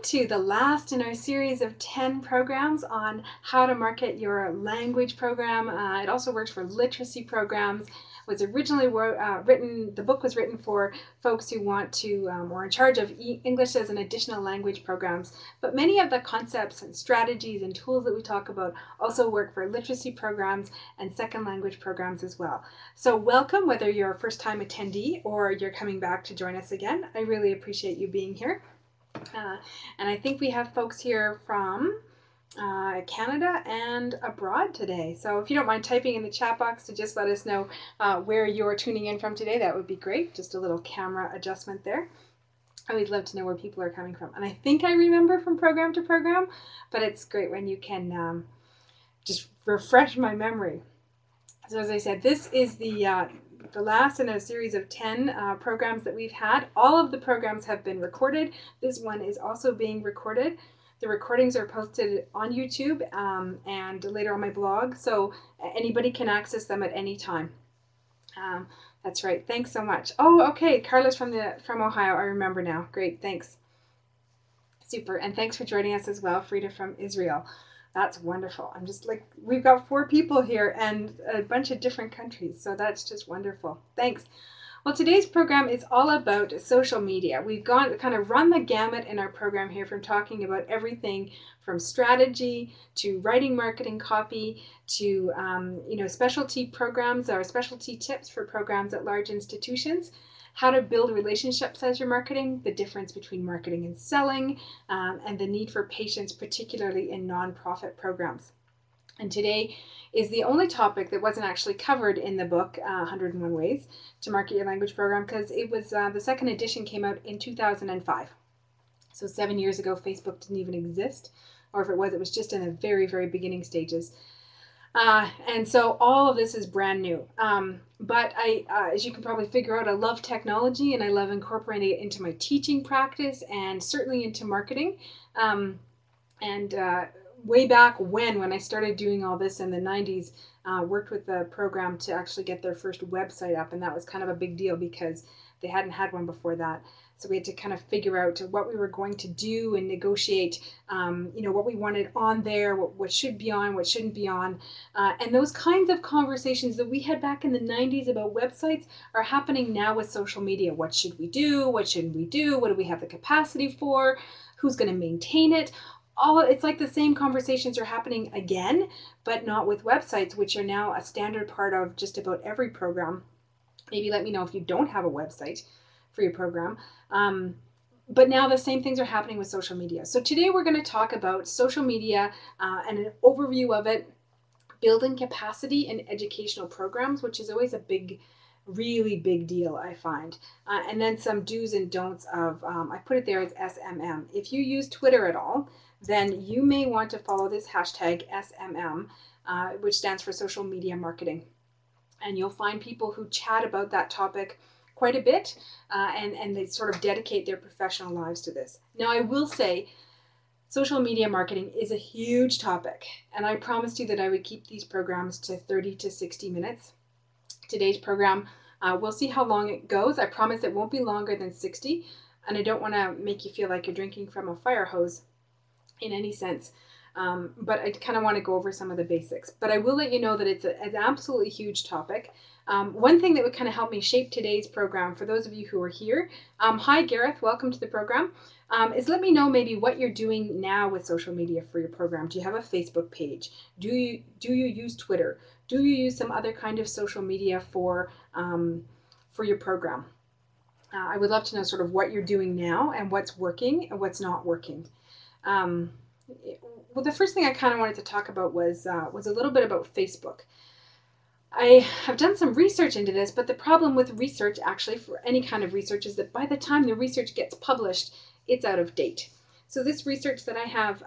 To the last in our series of 10 programs on how to market your language program. It also works for literacy programs. It was originally written, the book was written for folks who want to or in charge of English as an additional language programs. But many of the concepts and strategies and tools that we talk about also work for literacy programs and second language programs as well. So welcome, whether you're a first time attendee or you're coming back to join us again. I really appreciate you being here. And I think we have folks here from Canada and abroad today. So if you don't mind typing in the chat box to just let us know where you're tuning in from today, that would be great. Just a little camera adjustment there. I always love to know where people are coming from. And I think I remember from program to program, but it's great when you can just refresh my memory. So as I said, this is the last in a series of 10 programs that we've had. All of the programs have been recorded. This one is also being recorded. The recordings are posted on YouTube and later on my blog, so anybody can access them at any time. That's right. Thanks so much. Oh, okay. Carla's from Ohio. I remember now. Great. Thanks. Super. And thanks for joining us as well, Frida from Israel. That's wonderful. I'm just like, we've got 4 people here and a bunch of different countries. So that's just wonderful. Thanks. Well, today's program is all about social media. We've kind of run the gamut in our program here from talking about everything from strategy to writing marketing copy to specialty programs or specialty tips for programs at large institutions, how to build relationships as you're marketing, the difference between marketing and selling, and the need for patience, particularly in nonprofit programs. And today is the only topic that wasn't actually covered in the book, 101 Ways to Market Your Language Program, because it was the second edition came out in 2005. So 7 years ago, Facebook didn't even exist, or if it was just in the very, very beginning stages. And so all of this is brand new. But as you can probably figure out, I love technology and I love incorporating it into my teaching practice and certainly into marketing. Way back when I started doing all this in the 90s, worked with the program to actually get their first website up. And that was kind of a big deal because they hadn't had one before that. So we had to kind of figure out what we were going to do and negotiate, what we wanted on there, what should be on, what shouldn't be on. And those kinds of conversations that we had back in the 90s about websites are happening now with social media. What should we do? What shouldn't we do? What do we have the capacity for? Who's going to maintain it? It's like the same conversations are happening again, but not with websites, which are now a standard part of just about every program. Maybe let me know if you don't have a website for your program. But now the same things are happening with social media. So today we're going to talk about social media and an overview of it, building capacity in educational programs, which is always a really big deal, I find. And then some do's and don'ts of, I put it there as SMM. If you use Twitter at all, then you may want to follow this hashtag SMM, which stands for social media marketing. And you'll find people who chat about that topic quite a bit, and they sort of dedicate their professional lives to this. Now, I will say social media marketing is a huge topic, and I promised you that I would keep these programs to 30 to 60 minutes. Today's program, we'll see how long it goes. I promise it won't be longer than 60, and I don't want to make you feel like you're drinking from a fire hose in any sense. But I kind of want to go over some of the basics. But I will let you know that it's an absolutely huge topic. One thing that would kind of help me shape today's program, for those of you who are here, hi Gareth, welcome to the program, is let me know maybe what you're doing now with social media for your program. Do you have a Facebook page? Do you use Twitter? Do you use some other kind of social media for your program? I would love to know sort of what you're doing now and what's working and what's not working. Well, the first thing I kind of wanted to talk about was a little bit about Facebook. I have done some research into this, but the problem with research, actually, for any kind of research, is that by the time the research gets published, it's out of date. So this research that I have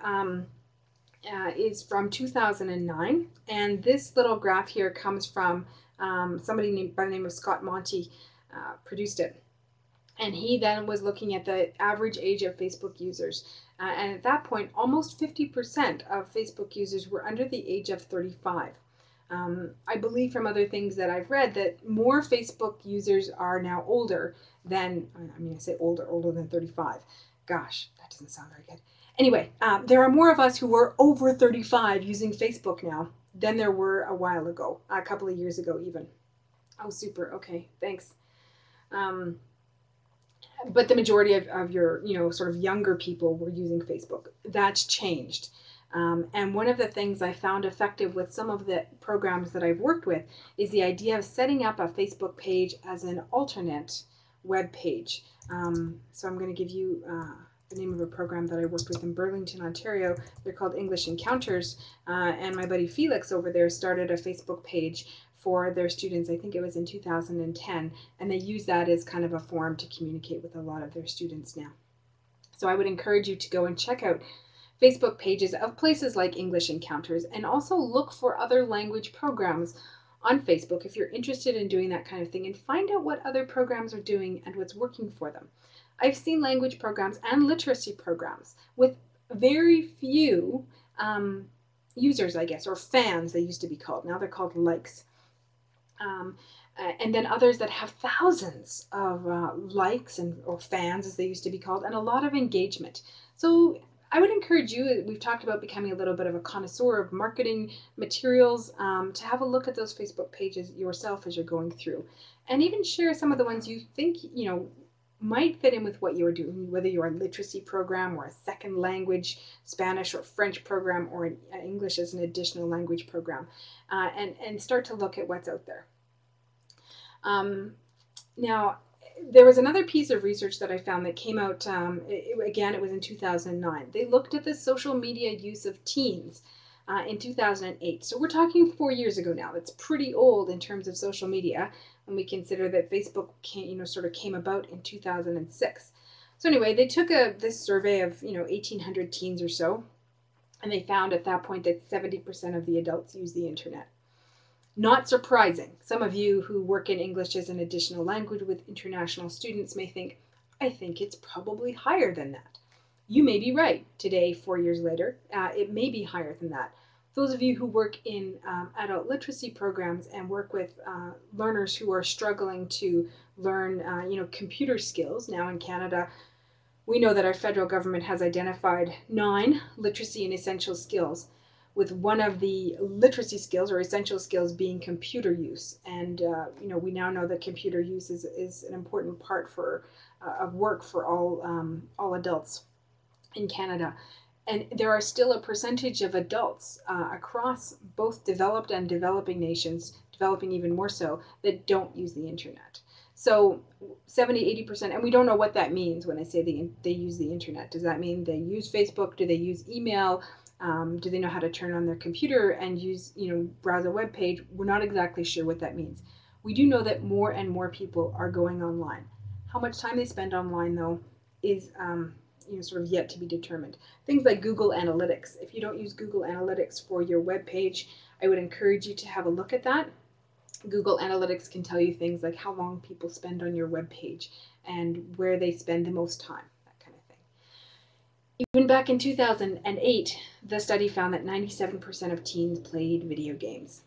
is from 2009, and this little graph here comes from somebody by the name of Scott Monty produced it. And he then was looking at the average age of Facebook users. And at that point, almost 50% of Facebook users were under the age of 35. I believe from other things that I've read that more Facebook users are now older than, I say older than 35. Gosh, that doesn't sound very good. Anyway, there are more of us who are over 35 using Facebook now than there were a while ago, a couple of years ago even. Oh, super. Okay, thanks. But the majority of your, sort of younger people were using Facebook. That's changed. And one of the things I found effective with some of the programs that I've worked with is the idea of setting up a Facebook page as an alternate web page. So I'm going to give you the name of a program that I worked with in Burlington, Ontario. They're called English Encounters. And my buddy Felix over there started a Facebook page for their students. I think it was in 2010. And they use that as kind of a forum to communicate with a lot of their students now. So I would encourage you to go and check out Facebook pages of places like English Encounters, and also look for other language programs on Facebook if you're interested in doing that kind of thing, and find out what other programs are doing and what's working for them. I've seen language programs and literacy programs with very few users, I guess, or fans they used to be called. Now they're called likes. And then others that have thousands of likes or fans, as they used to be called, and a lot of engagement. So I would encourage you, we've talked about becoming a little bit of a connoisseur of marketing materials, to have a look at those Facebook pages yourself as you're going through, and even share some of the ones you think, might fit in with what you're doing, whether you're a literacy program or a second language, Spanish or French program, or an English as an additional language program, and start to look at what's out there. Now, there was another piece of research that I found that came out, again, it was in 2009. They looked at the social media use of teens in 2008. So we're talking 4 years ago now. That's pretty old in terms of social media, when we consider that Facebook came about in 2006. So anyway, they took this survey of 1,800 teens or so, and they found at that point that 70% of the adults use the internet. Not surprising. Some of you who work in English as an additional language with international students may think, I think it's probably higher than that. You may be right. Today, 4 years later, it may be higher than that. Those of you who work in adult literacy programs and work with learners who are struggling to learn, computer skills. Now in Canada, we know that our federal government has identified 9 literacy and essential skills, with one of the literacy skills or essential skills being computer use. And we now know that computer use is an important part of work for all adults in Canada. And there are still a percentage of adults across both developed and developing nations, developing even more so, that don't use the internet. So 70–80%, and we don't know what that means when they say they use the internet. Does that mean they use Facebook? Do they use email? Do they know how to turn on their computer and use, browse a web page? We're not exactly sure what that means. We do know that more and more people are going online. How much time they spend online, though, is sort of yet to be determined. Things like Google Analytics. If you don't use Google Analytics for your web page, I would encourage you to have a look at that. Google Analytics can tell you things like how long people spend on your web page and where they spend the most time. Even back in 2008, the study found that 97% of teens played video games.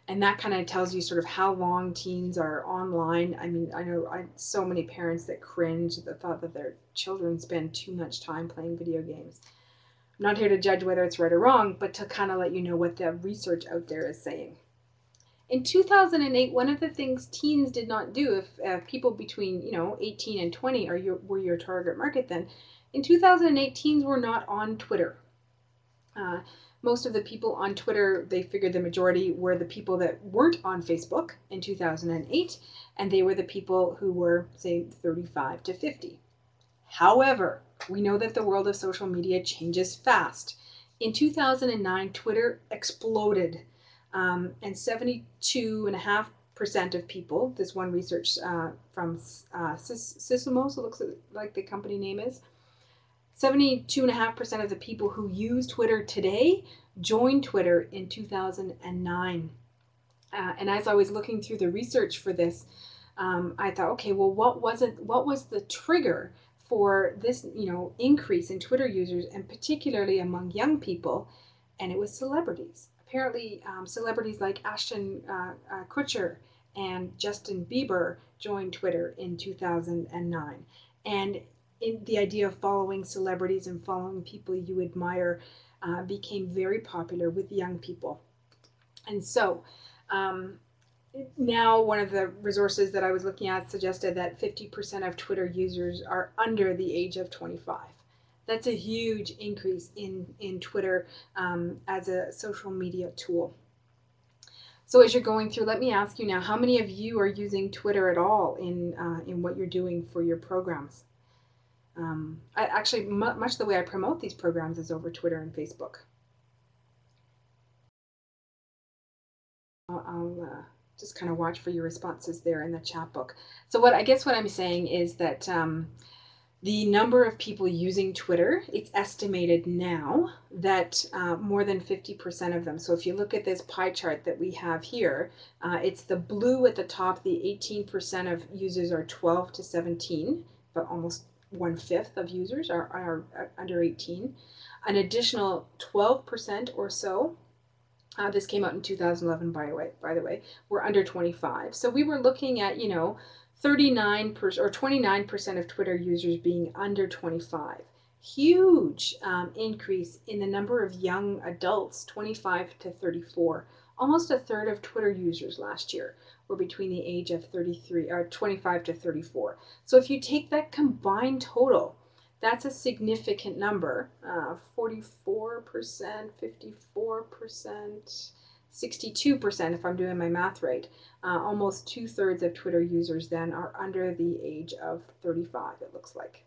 And that kind of tells you sort of how long teens are online. I mean, I know so many parents that cringe at the thought that their children spend too much time playing video games. I'm not here to judge whether it's right or wrong, but to kind of let you know what the research out there is saying. In 2008, one of the things teens did not do, if people between 18 and 20 were your target market then, in 2008, teens were not on Twitter. Most of the people on Twitter, they figured the majority were the people that weren't on Facebook in 2008, and they were the people who were, say, 35 to 50. However, we know that the world of social media changes fast. In 2009, Twitter exploded, and 72.5% of people, this one research from Sysomos, it looks like the company name is, 72.5% of the people who use Twitter today joined Twitter in 2009. And as I was looking through the research for this, I thought, okay, well, what was the trigger for this, increase in Twitter users, and particularly among young people? And it was celebrities. Apparently, celebrities like Ashton Kutcher and Justin Bieber joined Twitter in 2009. And the idea of following celebrities and following people you admire became very popular with young people. And so now one of the resources that I was looking at suggested that 50% of Twitter users are under the age of 25. That's a huge increase in Twitter as a social media tool. So as you're going through, let me ask you now, how many of you are using Twitter at all in what you're doing for your programs? Actually, much the way I promote these programs is over Twitter and Facebook. I'll just kind of watch for your responses there in the chat book. So what I'm saying is that the number of people using Twitter, it's estimated now that more than 50% of them. So if you look at this pie chart that we have here, it's the blue at the top, the 18% of users are 12 to 17, but almost 1/5 of users are under 18. An additional 12% or so, this came out in 2011, by the way, were under 25. So we were looking at, 39% or 29% of Twitter users being under 25. Huge increase in the number of young adults, 25 to 34. Almost a third of Twitter users last year were between the age of 25 to 34. So if you take that combined total, that's a significant number, 44%, 54%, 62% if I'm doing my math right. Almost 2/3 of Twitter users then are under the age of 35, it looks like.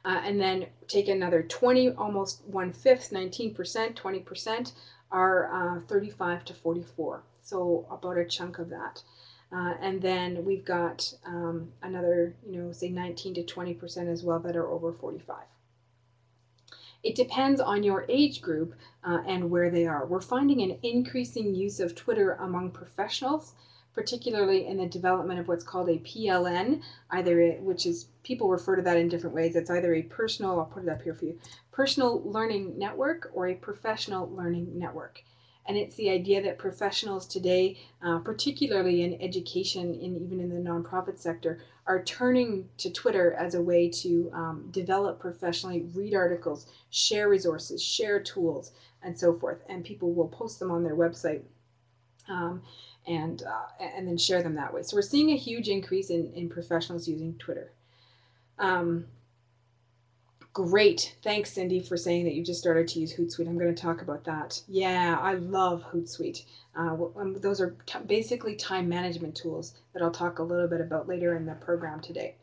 And then take another 20, almost 1/5, 19%, 20% are 35 to 44. So about a chunk of that. And then we've got another, say 19 to 20% as well that are over 45. It depends on your age group and where they are. We're finding an increasing use of Twitter among professionals, particularly in the development of what's called a PLN, which is, people refer to that in different ways. It's either a personal, I'll put it up here for you, personal learning network or a professional learning network. And it's the idea that professionals today, particularly in education and even in the nonprofit sector, are turning to Twitter as a way to develop professionally, read articles, share resources, share tools, and so forth. And people will post them on their website and then share them that way. So we're seeing a huge increase in professionals using Twitter. Great. Thanks, Cindy, for saying that you just started to use HootSuite. I'm going to talk about that. Yeah, I love HootSuite. Those are basically time management tools that I'll talk a little bit about later in the program today.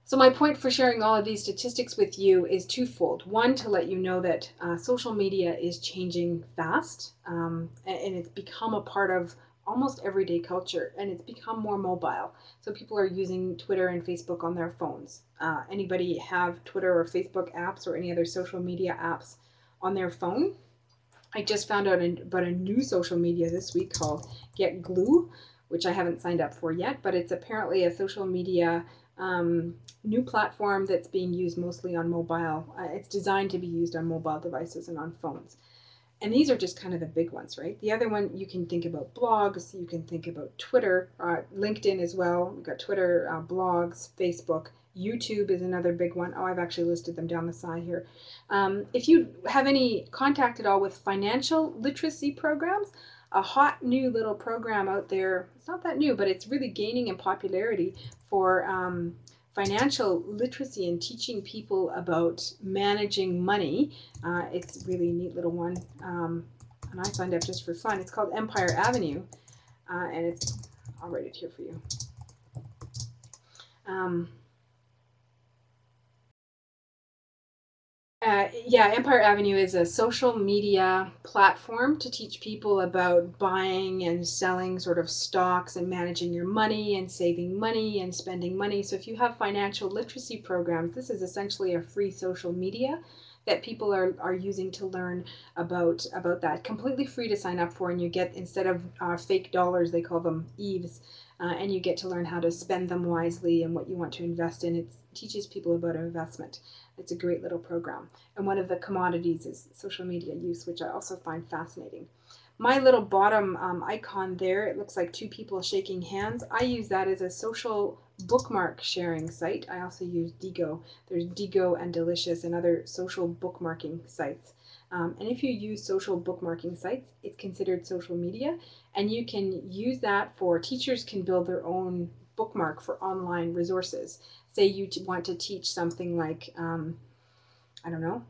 So my point for sharing all of these statistics with you is twofold. One, to let you know that social media is changing fast, and it's become a part of almost everyday culture, and it's become more mobile. So people are using Twitter and Facebook on their phones. Anybody have Twitter or Facebook apps or any other social media apps on their phone? I just found out about a new social media this week called Get Glue, which I haven't signed up for yet, but it's apparently a social media new platform that's being used mostly on mobile. It's designed to be used on mobile devices and on phones. And these are just kind of the big ones, right? The other one, you can think about blogs, you can think about Twitter, LinkedIn as well. We've got Twitter, blogs, Facebook, YouTube is another big one. Oh, I've actually listed them down the side here. If you have any contact at all with financial literacy programs, a hot new little program out there, it's not that new, but it's really gaining in popularity for financial literacy and teaching people about managing money. It's a really neat little one, and I signed up just for fun. It's called Empire Avenue, and I'll write it here for you. Empire Avenue is a social media platform to teach people about buying and selling sort of stocks and managing your money and saving money and spending money. So if you have financial literacy programs, this is essentially a free social media that people are using to learn about that. Completely free to sign up for, and you get, instead of fake dollars, they call them EVEs, and you get to learn how to spend them wisely and what you want to invest in. It teaches people about investment. It's a great little program. And one of the commodities is social media use, which I also find fascinating. My little bottom icon there, it looks like two people shaking hands. I use that as a social bookmark sharing site. I also use Digo. There's Digo and Delicious and other social bookmarking sites. And if you use social bookmarking sites, it's considered social media, and you can use that for, teachers can build their own bookmark for online resources. Say you want to teach something like, I don't know,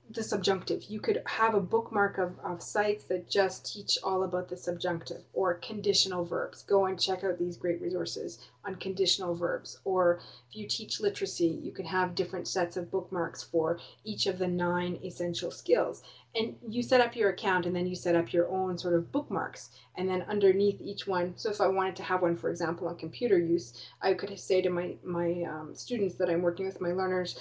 the subjunctive. You could have a bookmark of sites that just teach all about the subjunctive, or conditional verbs. Go and check out these great resources on conditional verbs. Or if you teach literacy, you can have different sets of bookmarks for each of the 9 essential skills. And you set up your account, and then you set up your own sort of bookmarks. And then underneath each one, so if I wanted to have one, for example, on computer use, I could say to my students that I'm working with, my learners,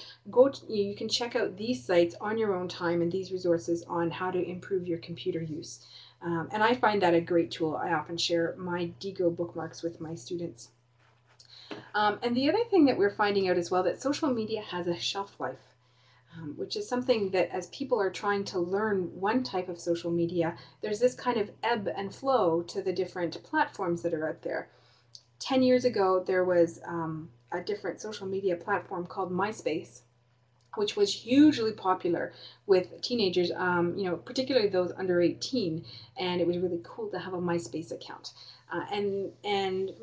you can check out these sites on your own time and these resources on how to improve your computer use. And I find that a great tool. I often share my Digo bookmarks with my students. And the other thing that we're finding out as well, that social media has a shelf life. Which is something that, as people are trying to learn one type of social media, there's this kind of ebb and flow to the different platforms that are out there. 10 years ago, there was a different social media platform called MySpace, which was hugely popular with teenagers, particularly those under 18, and it was really cool to have a MySpace account. And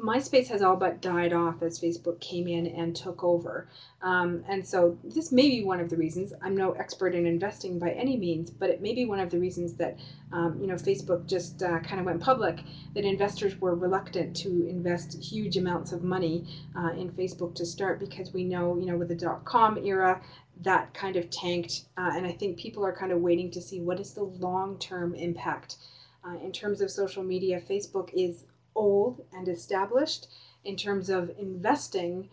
MySpace has all but died off as Facebook came in and took over. And so this may be one of the reasons. I'm no expert in investing by any means, but it may be one of the reasons that Facebook just kind of went public, that investors were reluctant to invest huge amounts of money in Facebook to start, because we know, with the .com era, that kind of tanked, and I think people are kind of waiting to see what is the long-term impact. In terms of social media, Facebook is old and established. In terms of investing,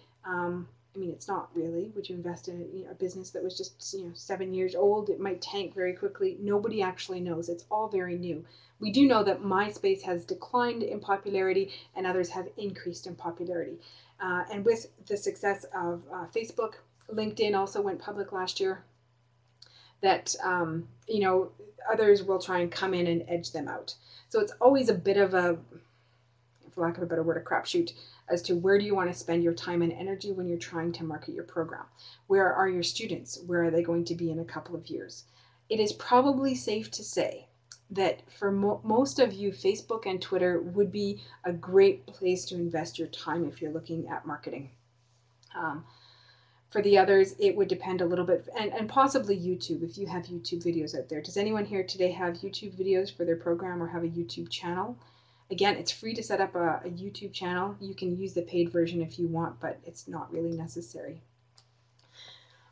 it's not really. Would you invest in a business that was just 7 years old? It might tank very quickly. Nobody actually knows. It's all very new. We do know that MySpace has declined in popularity and others have increased in popularity. And with the success of Facebook, LinkedIn also went public last year, that others will try and come in and edge them out. So it's always a bit of a, for lack of a better word, a crapshoot as to where do you want to spend your time and energy when you're trying to market your program. Where are your students? Where are they going to be in a couple of years? It is probably safe to say that for most of you, Facebook and Twitter would be a great place to invest your time if you're looking at marketing. For the others, it would depend a little bit, and possibly YouTube, if you have YouTube videos out there. Does anyone here today have YouTube videos for their program or have a YouTube channel? Again, it's free to set up a YouTube channel. You can use the paid version if you want, but it's not really necessary.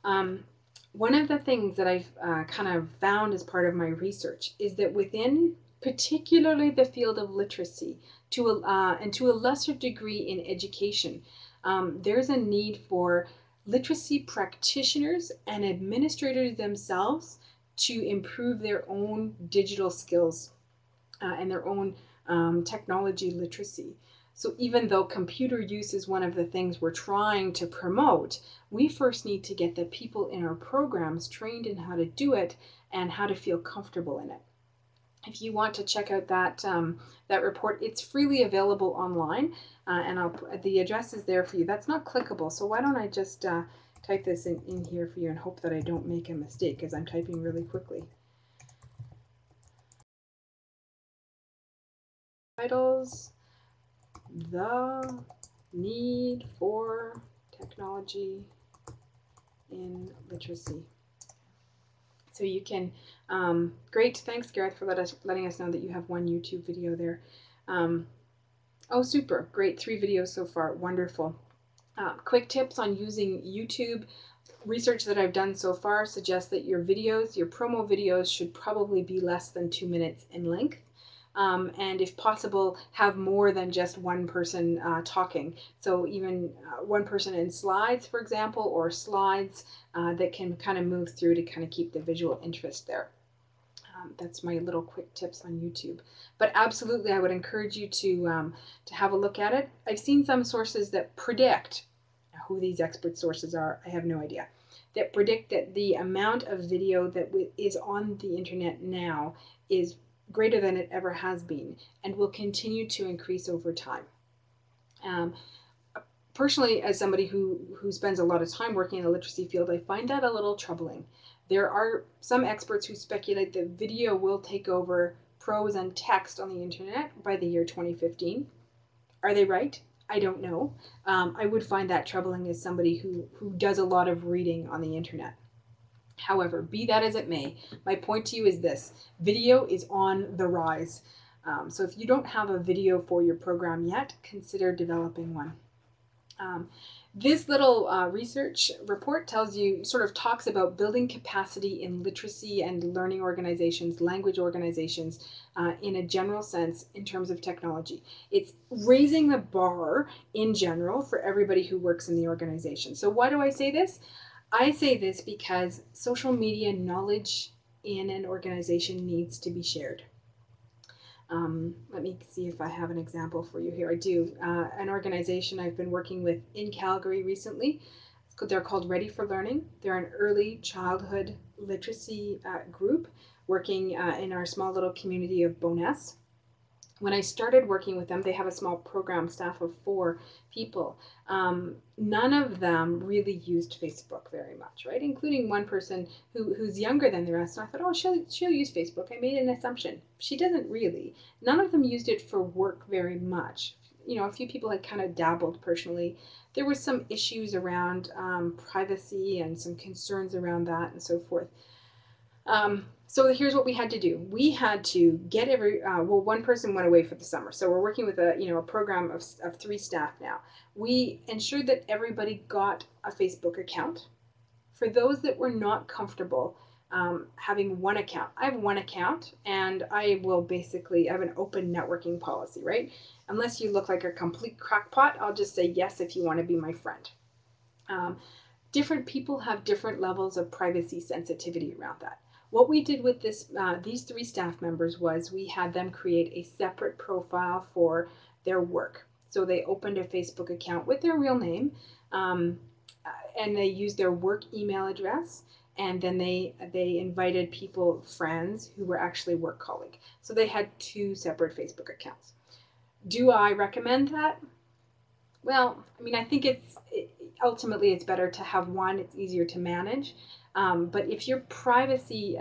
One of the things that I've kind of found as part of my research is that within particularly the field of literacy, and to a lesser degree in education, there's a need for literacy practitioners and administrators themselves to improve their own digital skills and their own technology literacy. So even though computer use is one of the things we're trying to promote, we first need to get the people in our programs trained in how to do it and how to feel comfortable in it. If you want to check out that report, it's freely available online, and the address is there for you. That's not clickable, so why don't I just type this in here for you and hope that I don't make a mistake, because I'm typing really quickly. Titles: The Need for Technology in Literacy. So you can, great, thanks Gareth for letting us know that you have one YouTube video there. Oh, super, great, 3 videos so far, wonderful. Quick tips on using YouTube. Research that I've done so far suggests that your videos, your promo videos, should probably be less than 2 minutes in length. And if possible, have more than just one person talking. So even one person in slides, for example, or slides that can kind of move through to kind of keep the visual interest there. That's my little quick tips on YouTube. But absolutely, I would encourage you to have a look at it. I've seen some sources that predict, who these expert sources are, I have no idea, that predict that the amount of video that is on the internet now is greater than it ever has been and will continue to increase over time. Personally, as somebody who spends a lot of time working in the literacy field, I find that a little troubling. There are some experts who speculate that video will take over prose and text on the internet by the year 2015. Are they right? I don't know. I would find that troubling as somebody who does a lot of reading on the internet. However, be that as it may, my point to you is this: video is on the rise. So if you don't have a video for your program yet, consider developing one. This little research report tells you, sort of talks about building capacity in literacy and learning organizations, language organizations, in a general sense in terms of technology. It's raising the bar in general for everybody who works in the organization. So why do I say this? I say this because social media knowledge in an organization needs to be shared. Let me see if I have an example for you here. I do. An organization I've been working with in Calgary recently, they're called Ready for Learning. They're an early childhood literacy group working in our small little community of Bowness. When I started working with them, they have a small program staff of 4 people. None of them really used Facebook very much, right? Including one person who's younger than the rest. And I thought, oh, she'll use Facebook. I made an assumption. She doesn't really. None of them used it for work very much. You know, a few people had kind of dabbled personally. There were some issues around privacy and some concerns around that and so forth. So here's what we had to do. We had to get one person went away for the summer. So we're working with a program of 3 staff now. We ensured that everybody got a Facebook account. For those that were not comfortable having one account, I have one account, and I will basically have an open networking policy, right? Unless you look like a complete crackpot, I'll just say yes if you want to be my friend. Different people have different levels of privacy sensitivity around that. What we did with these 3 staff members was we had them create a separate profile for their work. So they opened a Facebook account with their real name, and they used their work email address, and then they invited people, friends, who were actually work colleagues. So they had 2 separate Facebook accounts. Do I recommend that? Well, I mean, I think ultimately it's better to have one. It's easier to manage. But if your privacy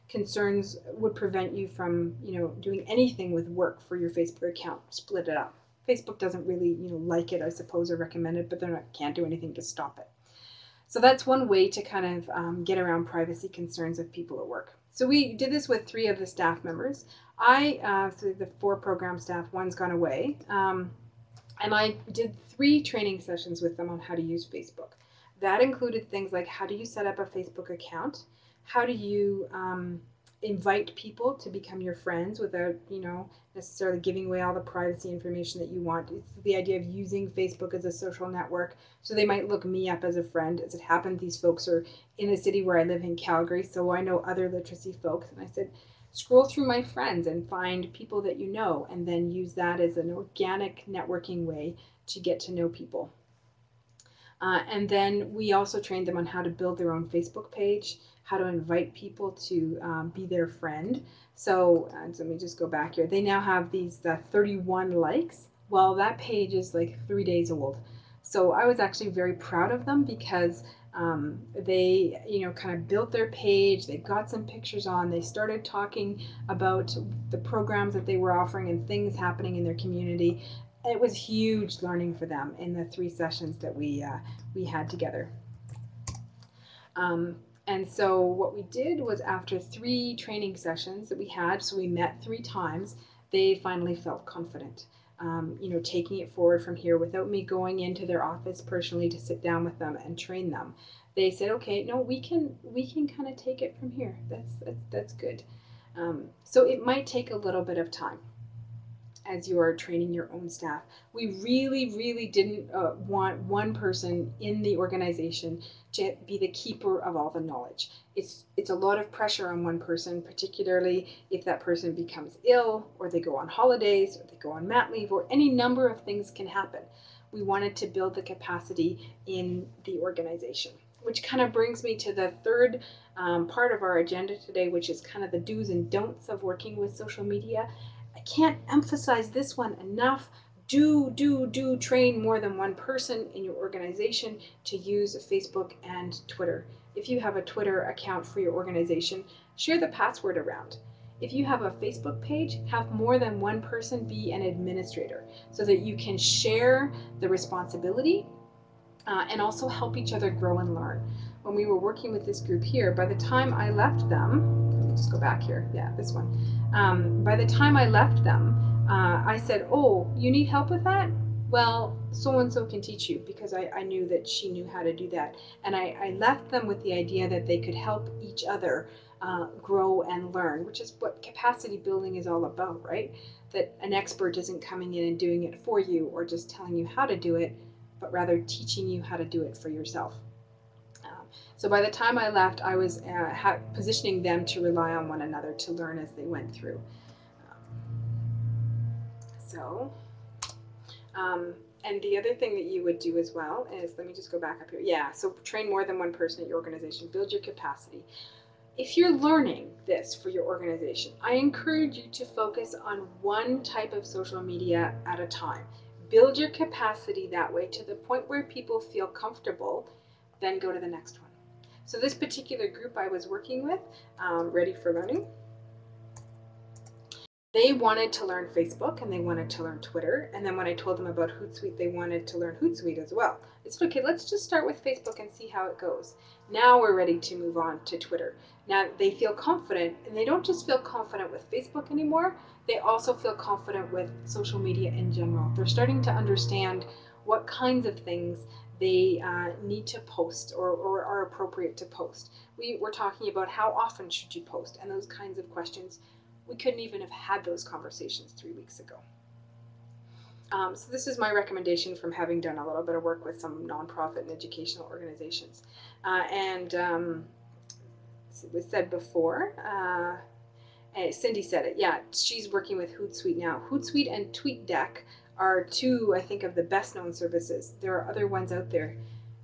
concerns would prevent you from, doing anything with work for your Facebook account, split it up. Facebook doesn't really, like it, I suppose, or recommend it, but they can't do anything to stop it. So that's one way to kind of get around privacy concerns of people at work. So we did this with 3 of the staff members. Through the 4 program staff, one's gone away, and I did 3 training sessions with them on how to use Facebook. That included things like, how do you set up a Facebook account? How do you invite people to become your friends without, necessarily giving away all the privacy information that you want? It's the idea of using Facebook as a social network. So they might look me up as a friend. As it happened, these folks are in the city where I live in Calgary, so I know other literacy folks. And I said, scroll through my friends and find people that you know, and then use that as an organic networking way to get to know people. And then we also trained them on how to build their own Facebook page, how to invite people to be their friend. So let me just go back here. They now have these 31 likes. Well, that page is like 3 days old. So I was actually very proud of them because they, kind of built their page. They got some pictures on. They started talking about the programs that they were offering and things happening in their community. It was huge learning for them in the 3 sessions that we had together. And so what we did was, after 3 training sessions that we had, so we met 3 times, they finally felt confident, taking it forward from here without me going into their office personally to sit down with them and train them. They said, okay, no, we can kind of take it from here. That's good. So it might take a little bit of time as you are training your own staff. We really, really didn't want one person in the organization to be the keeper of all the knowledge. It's a lot of pressure on one person, particularly if that person becomes ill, or they go on holidays, or they go on mat leave, or any number of things can happen. We wanted to build the capacity in the organization, which kind of brings me to the 3rd part of our agenda today, which is kind of the do's and don'ts of working with social media. I can't emphasize this one enough. do train more than one person in your organization to use Facebook and Twitter. If you have a Twitter account for your organization, share the password around. If you have a Facebook page, have more than one person be an administrator so that you can share the responsibility and also help each other grow and learn. When we were working with this group here, by the time I left them, let me just go back here, yeah, this one. By the time I left them, I said, oh, you need help with that? Well, so-and-so can teach you, because I knew that she knew how to do that. And I left them with the idea that they could help each other grow and learn, which is what capacity building is all about, right? That an expert isn't coming in and doing it for you or just telling you how to do it, but rather teaching you how to do it for yourself. So by the time I left, I was positioning them to rely on one another to learn as they went through. And the other thing that you would do as well is, let me just go back up here. Yeah, so train more than one person at your organization, build your capacity. If you're learning this for your organization, I encourage you to focus on one type of social media at a time. Build your capacity that way to the point where people feel comfortable, then go to the next one. So this particular group I was working with, Ready for Learning, they wanted to learn Facebook and they wanted to learn Twitter. And then when I told them about HootSuite, they wanted to learn HootSuite as well. I said, okay, let's just start with Facebook and see how it goes. Now we're ready to move on to Twitter. Now they feel confident, and they don't just feel confident with Facebook anymore. They also feel confident with social media in general. They're starting to understand what kinds of things they need to post or are appropriate to post. We're talking about how often should you post and those kinds of questions. We couldn't even have had those conversations 3 weeks ago. So this is my recommendation from having done a little bit of work with some nonprofit and educational organizations. It was said before, Cindy said it, yeah, she's working with HootSuite now. HootSuite and TweetDeck are two, I think, of the best known services. There are other ones out there.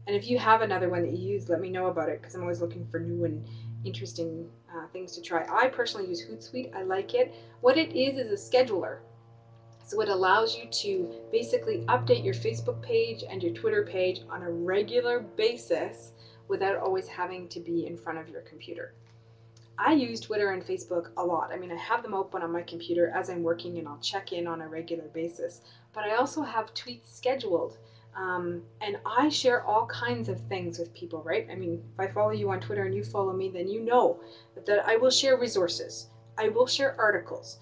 And if you have another one that you use, let me know about it, because I'm always looking for new and interesting things to try. I personally use HootSuite. I like it. What it is a scheduler. So it allows you to basically update your Facebook page and your Twitter page on a regular basis without always having to be in front of your computer. I use Twitter and Facebook a lot. I mean, I have them open on my computer as I'm working, and I'll check in on a regular basis. But I also have tweets scheduled. And I share all kinds of things with people, right? I mean, if I follow you on Twitter and you follow me, then you know that I will share resources. I will share articles.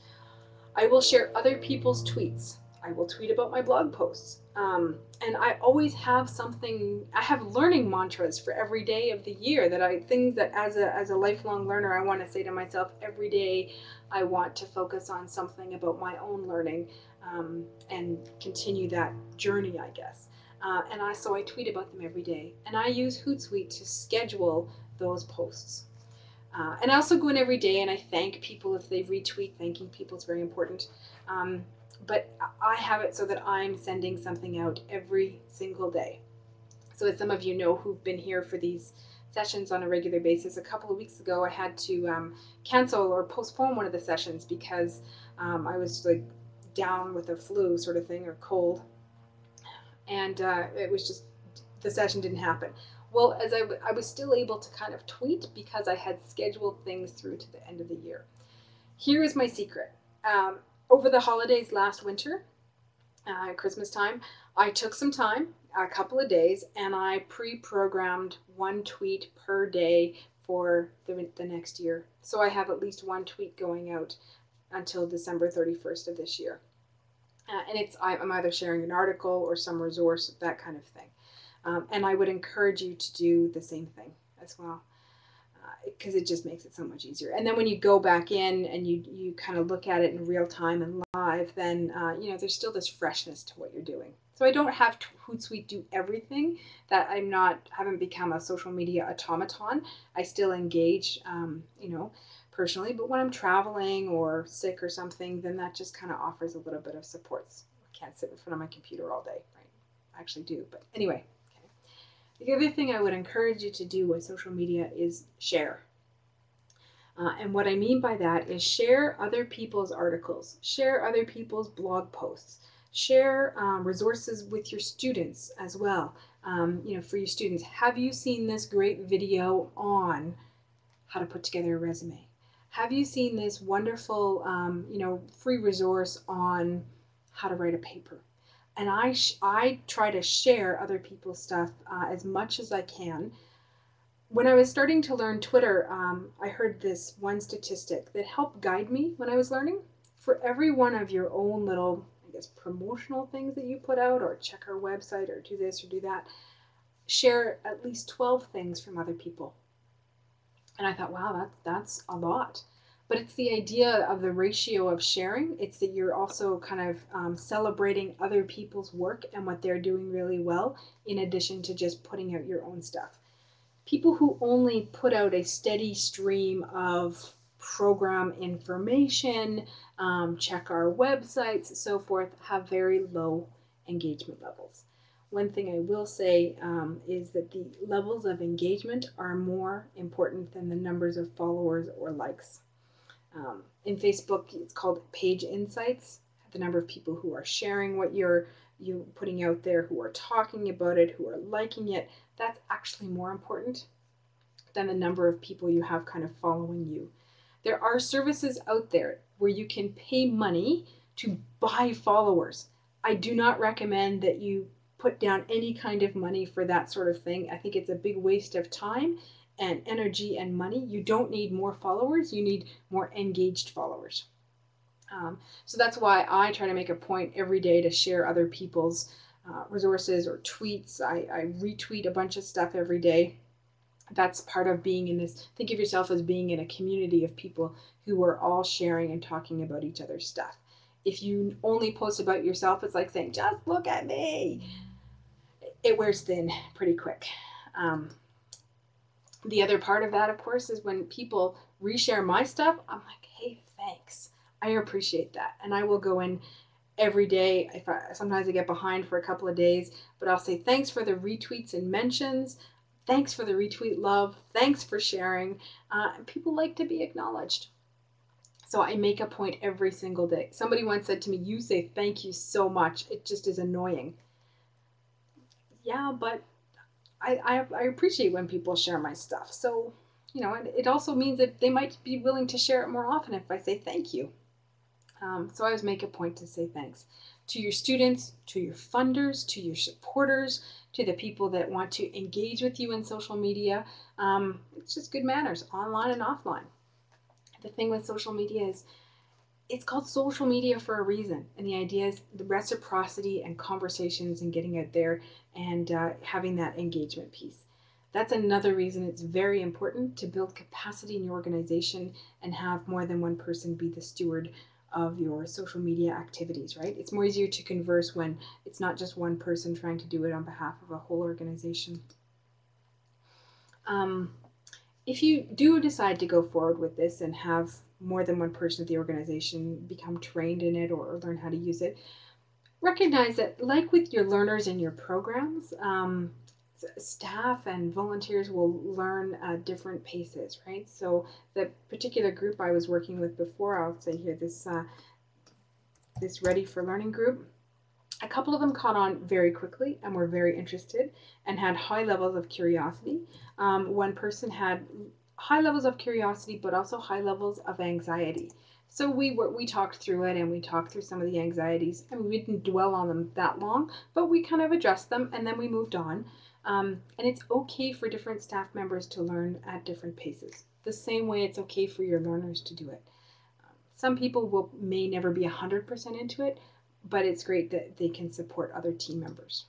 I will share other people's tweets. I will tweet about my blog posts. And I always have something, I have learning mantras for every day of the year, things that as a lifelong learner, I want to say to myself every day. I want to focus on something about my own learning and continue that journey, I guess. So I tweet about them every day. And I use Hootsuite to schedule those posts. And I also go in every day and I thank people if they retweet. Thanking people is very important. But I have it so that I'm sending something out every single day. So as some of you know who've been here for these sessions on a regular basis, a couple of weeks ago I had to cancel or postpone one of the sessions because I was like down with a flu sort of thing, or cold. And it was just, the session didn't happen. Well, as I was still able to kind of tweet because I had scheduled things through to the end of the year. Here is my secret. Over the holidays last winter, Christmas time, I took some time, a couple of days, and I pre-programmed one tweet per day for the next year. So I have at least one tweet going out until December 31st of this year. And I'm either sharing an article or some resource, that kind of thing. And I would encourage you to do the same thing as well, because it just makes it so much easier. And then when you go back in and you kind of look at it in real time and live, then there's still this freshness to what you're doing. So I don't have Hootsuite do everything. That I haven't become a social media automaton. I still engage, personally, but when I'm traveling or sick or something, then that just kind of offers a little bit of supports. I can't sit in front of my computer all day, right? I actually do, but anyway. Okay. The other thing I would encourage you to do with social media is share. And what I mean by that is share other people's articles, share other people's blog posts, Share resources with your students as well. For your students, have you seen this great video on how to put together a resume? Have you seen this wonderful, free resource on how to write a paper? And I try to share other people's stuff as much as I can. When I was starting to learn Twitter, I heard this one statistic that helped guide me when I was learning. For every one of your own little, promotional things that you put out, or check our website, or do this or do that, share at least 12 things from other people. And I thought, wow, that's a lot. But it's the idea of the ratio of sharing. It's that you're also kind of celebrating other people's work and what they're doing really well, in addition to just putting out your own stuff. People who only put out a steady stream of program information, check our websites, so forth, have very low engagement levels. One thing I will say is that the levels of engagement are more important than the numbers of followers or likes. In Facebook, it's called page insights, the number of people who are sharing what you're putting out there, who are talking about it, who are liking it. That's actually more important than the number of people you have kind of following you. There are services out there where you can pay money to buy followers. I do not recommend that you put down any kind of money for that sort of thing. I think it's a big waste of time and energy and money. You don't need more followers, you need more engaged followers. So that's why I try to make a point every day to share other people's resources or tweets. I retweet a bunch of stuff every day. That's part of being in this. Think of yourself as being in a community of people who are all sharing and talking about each other's stuff. If you only post about yourself, it's like saying, just look at me. It wears thin pretty quick. The other part of that, of course, is when people reshare my stuff, I'm like, hey, thanks. I appreciate that. And I will go in every day. Sometimes I get behind for a couple of days, but I'll say thanks for the retweets and mentions. Thanks for the retweet love. Thanks for sharing. People like to be acknowledged. So I make a point every single day. Somebody once said to me, you say thank you so much. It just is annoying. Yeah, but I appreciate when people share my stuff. So, it also means that they might be willing to share it more often if I say thank you. So I always make a point to say thanks to your students, to your funders, to your supporters, to the people that want to engage with you in social media. It's just good manners, online and offline. The thing with social media is it's called social media for a reason. And the idea is the reciprocity and conversations and getting out there and having that engagement piece. That's another reason it's very important to build capacity in your organization and have more than one person be the steward of your social media activities, right? It's more easier to converse when it's not just one person trying to do it on behalf of a whole organization. If you do decide to go forward with this and have more than one person of the organization become trained in it or learn how to use it, recognize that, like with your learners in your programs, staff and volunteers will learn at different paces, right? So the particular group I was working with before, I'll say here, this Ready for Learning group, a couple of them caught on very quickly and were very interested and had high levels of curiosity. One person had high levels of curiosity, but also high levels of anxiety. So we talked through it, and we talked through some of the anxieties, and we didn't dwell on them that long, but we kind of addressed them, and then we moved on. And it's okay for different staff members to learn at different paces. The same way it's okay for your learners to do it. Some people may never be 100% into it, but it's great that they can support other team members.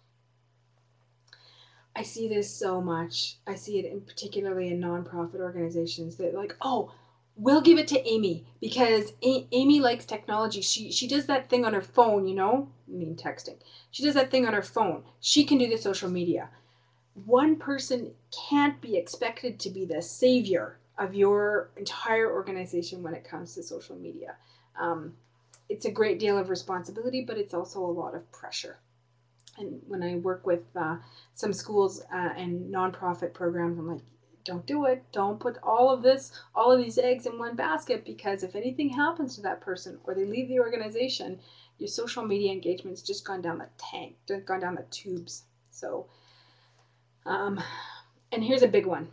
I see this so much. I see it particularly in nonprofit organizations that like, oh, we'll give it to Amy because Amy likes technology. She does that thing on her phone, I mean texting. She does that thing on her phone. She can do the social media. One person can't be expected to be the savior of your entire organization when it comes to social media. It's a great deal of responsibility, but it's also a lot of pressure. And when I work with some schools and nonprofit programs, I'm like, don't do it. Don't put all of these eggs in one basket, because if anything happens to that person or they leave the organization, your social media engagement's just gone down the tank, gone down the tubes. So, and here's a big one.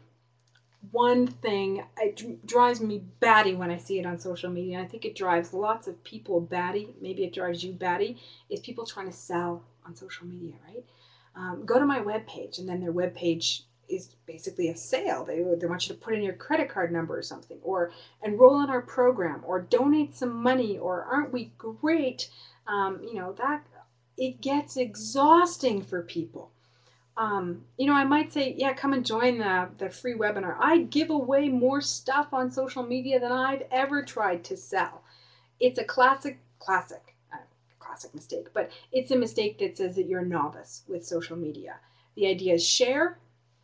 One thing, it drives me batty when I see it on social media, and I think it drives lots of people batty, maybe it drives you batty, is people trying to sell on social media, right? Go to my webpage, and then their webpage is basically a sale. They want you to put in your credit card number or something, or enroll in our program, or donate some money, or aren't we great? That it gets exhausting for people. I might say, yeah, come and join the free webinar. I give away more stuff on social media than I've ever tried to sell. It's a classic mistake, but it's a mistake that says that you're a novice with social media. The idea is share,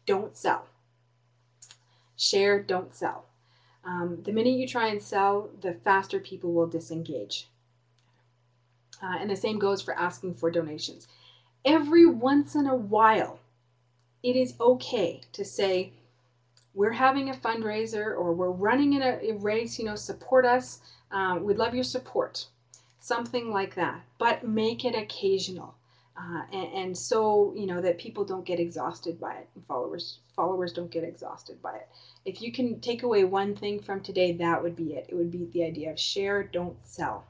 don't sell. Share, don't sell. The minute you try and sell, the faster people will disengage. And the same goes for asking for donations. Every once in a while, it is okay to say, we're having a fundraiser, or we're running in a race, support us. We'd love your support. Something like that, but make it occasional. And so, that people don't get exhausted by it, and followers don't get exhausted by it. If you can take away one thing from today, that would be it. It would be the idea of share, don't sell.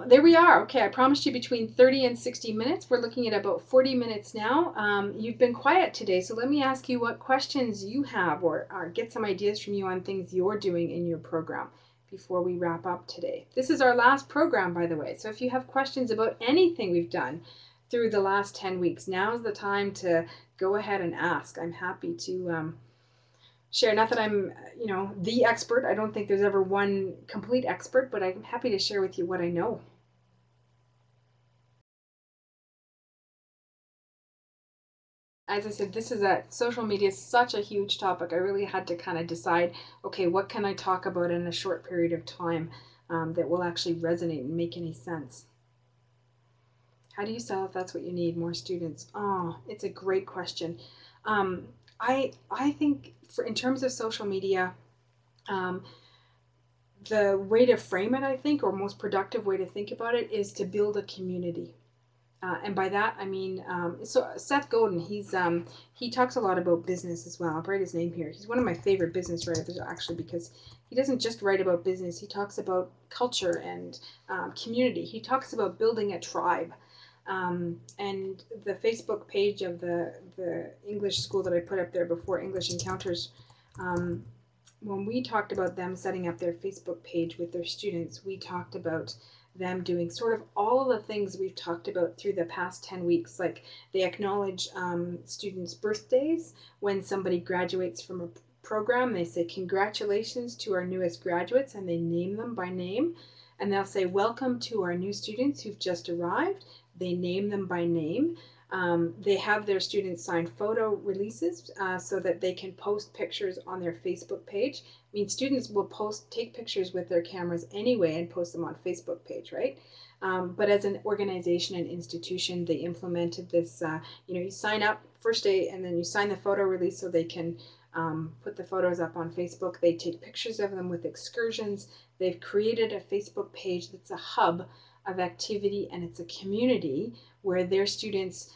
There we are. Okay, I promised you between 30 and 60 minutes. We're looking at about 40 minutes now. You've been quiet today, so let me ask you what questions you have, or get some ideas from you on things you're doing in your program before we wrap up today. This is our last program, by the way, so if you have questions about anything we've done through the last 10 weeks, now's the time to go ahead and ask. I'm happy to share. Not that I'm, the expert. I don't think there's ever one complete expert, but I'm happy to share with you what I know. As I said, social media is such a huge topic. I really had to kind of decide, okay, what can I talk about in a short period of time that will actually resonate and make any sense? How do you sell if that's what you need? More students. Oh, it's a great question. I think in terms of social media, the way to frame it, I think, or most productive way to think about it, is to build a community. And by that, I mean, so Seth Godin, he talks a lot about business as well. I'll write his name here. He's one of my favorite business writers, actually, because he doesn't just write about business. He talks about culture and community. He talks about building a tribe. And the Facebook page of the English school that I put up there before, English Encounters, when we talked about them setting up their Facebook page with their students, we talked about them doing sort of all of the things we've talked about through the past 10 weeks. Like, they acknowledge students' birthdays. When somebody graduates from a program, they say, congratulations to our newest graduates, and they name them by name. And they'll say, welcome to our new students who've just arrived. They name them by name. They have their students sign photo releases so that they can post pictures on their Facebook page. I mean, students will take pictures with their cameras anyway and post them on Facebook page, right? But as an organization and institution, they implemented this, you sign up first day and then you sign the photo release so they can put the photos up on Facebook. They take pictures of them with excursions. They've created a Facebook page that's a hub of activity, and it's a community where their students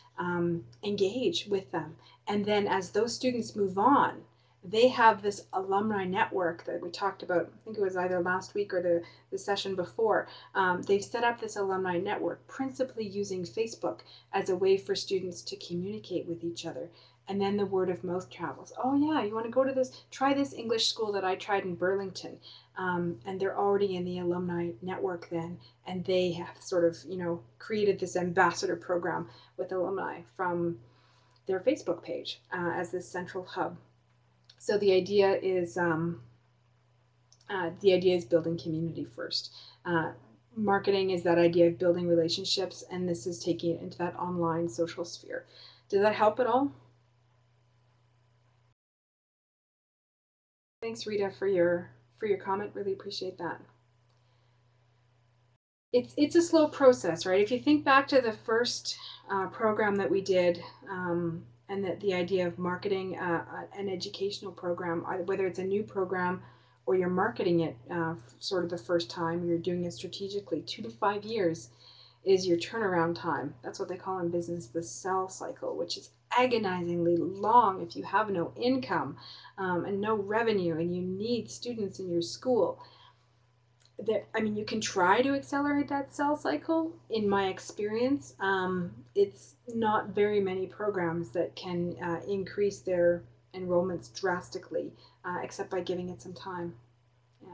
engage with them. And then as those students move on, they have this alumni network that we talked about. I think it was either last week or the session before. They've set up this alumni network principally using Facebook as a way for students to communicate with each other. And then the word of mouth travels. Oh yeah, you want to go to try this English school that I tried in Burlington. And they're already in the alumni network then. And they have sort of, created this ambassador program with alumni from their Facebook page as this central hub. So the idea is building community first. Marketing is that idea of building relationships, and this is taking it into that online social sphere. Does that help at all? Thanks, Rita, for your comment. Really appreciate that. It's a slow process, right? If you think back to the first program that we did, and that the idea of marketing an educational program, whether it's a new program or you're marketing it sort of the first time, you're doing it strategically, 2 to 5 years is your turnaround time. That's what they call in business the sell cycle, which is agonizingly long if you have no income and no revenue and you need students in your school. I mean, you can try to accelerate that sell cycle. In my experience, it's not very many programs that can increase their enrollments drastically, except by giving it some time. Yeah.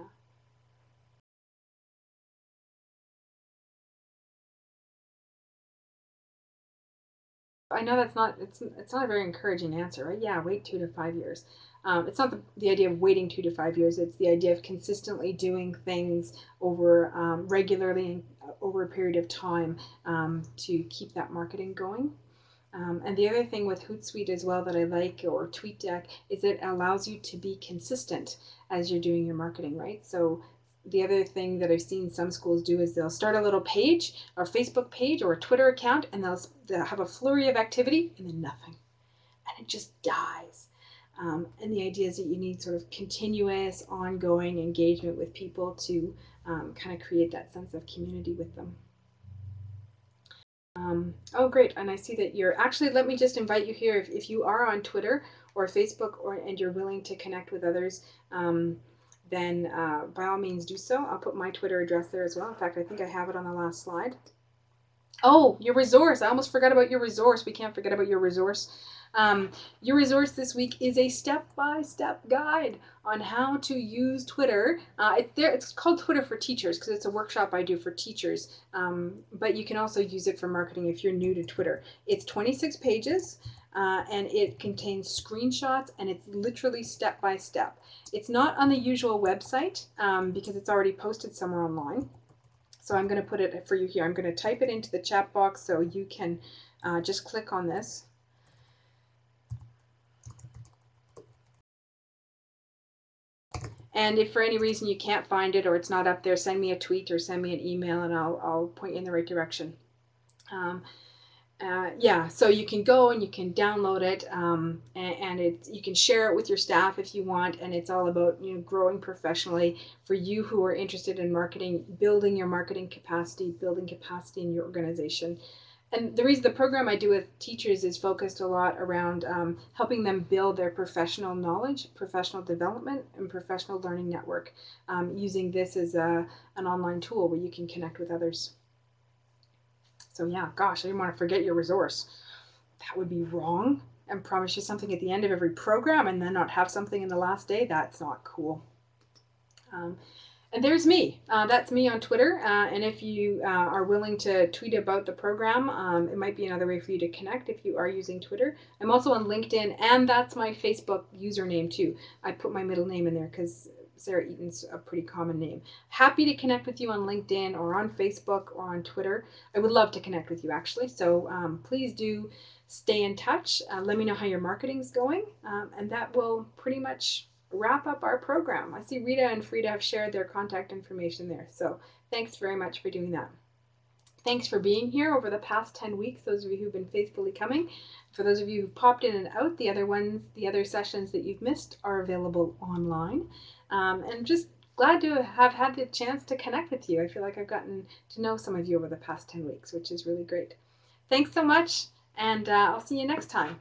I know that's not it's not a very encouraging answer, right? Yeah, wait 2 to 5 years. It's not the idea of waiting 2 to 5 years. It's the idea of consistently doing things over regularly and over a period of time to keep that marketing going. And the other thing with HootSuite as well that I like, or TweetDeck, is it allows you to be consistent as you're doing your marketing, right? So the other thing that I've seen some schools do is they'll start a little page, or Facebook page, or a Twitter account, and they'll have a flurry of activity and then nothing, and it just dies. And the idea is that you need sort of continuous, ongoing engagement with people to kind of create that sense of community with them. Oh, great. And I see that you're actually, let me just invite you here. If you are on Twitter or Facebook and you're willing to connect with others, then by all means do so. I'll put my Twitter address there as well. In fact, I think I have it on the last slide. Oh, your resource. I almost forgot about your resource. We can't forget about your resource. Your resource this week is a step-by-step guide on how to use Twitter. It's called Twitter for Teachers because it's a workshop I do for teachers, but you can also use it for marketing if you're new to Twitter. It's 26 pages. And it contains screenshots, and it's literally step-by-step. It's not on the usual website because it's already posted somewhere online. So I'm going to put it for you here. I'm going to type it into the chat box so you can just click on this. And if for any reason you can't find it or it's not up there, send me a tweet or send me an email and I'll point you in the right direction. Yeah, so you can go and you can download it, and you can share it with your staff if you want. And it's all about growing professionally for you who are interested in marketing, building your marketing capacity, building capacity in your organization. And the program I do with teachers is focused a lot around helping them build their professional knowledge, professional development, and professional learning network, using this as an online tool where you can connect with others. So yeah, gosh, I didn't want to forget your resource. That would be wrong. And promise you something at the end of every program and then not have something in the last day. That's not cool. And there's me. That's me on Twitter. And if you are willing to tweet about the program, it might be another way for you to connect if you are using Twitter. I'm also on LinkedIn, and that's my Facebook username too. I put my middle name in there because Sarah Eaton's a pretty common name. Happy to connect with you on LinkedIn or on Facebook or on Twitter. I would love to connect with you actually. So please do stay in touch. Let me know how your marketing's going. And that will pretty much wrap up our program. I see Rita and Frida have shared their contact information there. So thanks very much for doing that. Thanks for being here over the past 10 weeks, those of you who've been faithfully coming. For those of you who've popped in and out, the other sessions that you've missed are available online. And just glad to have had the chance to connect with you. I feel like I've gotten to know some of you over the past 10 weeks, which is really great. Thanks so much, and I'll see you next time.